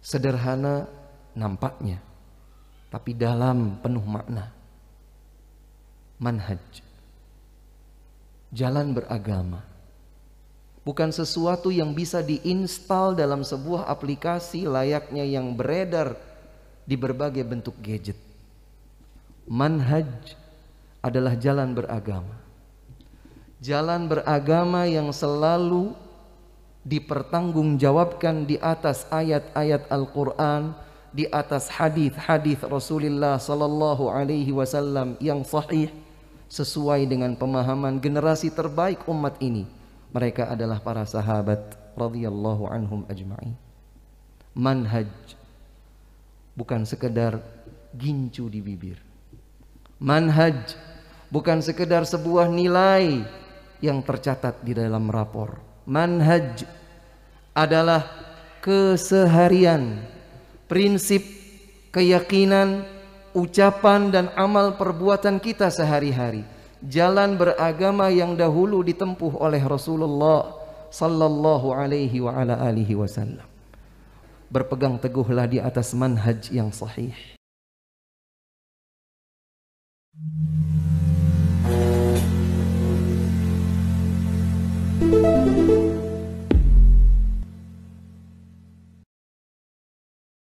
Sederhana nampaknya, tapi dalam penuh makna. Manhaj, jalan beragama, bukan sesuatu yang bisa diinstal dalam sebuah aplikasi layaknya yang beredar di berbagai bentuk gadget. Manhaj adalah jalan beragama. Jalan beragama yang selalu dipertanggungjawabkan di atas ayat-ayat Al-Quran, di atas hadis-hadis Rasulullah sallallahu alaihi wasallam yang sahih, sesuai dengan pemahaman generasi terbaik umat ini. Mereka adalah para sahabat radhiyallahu anhum ajma'in. Manhaj bukan sekedar gincu di bibir. Manhaj bukan sekedar sebuah nilai yang tercatat di dalam rapor. Manhaj adalah keseharian, prinsip, keyakinan, ucapan dan amal perbuatan kita sehari-hari. Jalan beragama yang dahulu ditempuh oleh Rasulullah sallallahu alaihi wa ala alihi wasallam. Berpegang teguhlah di atas manhaj yang sahih.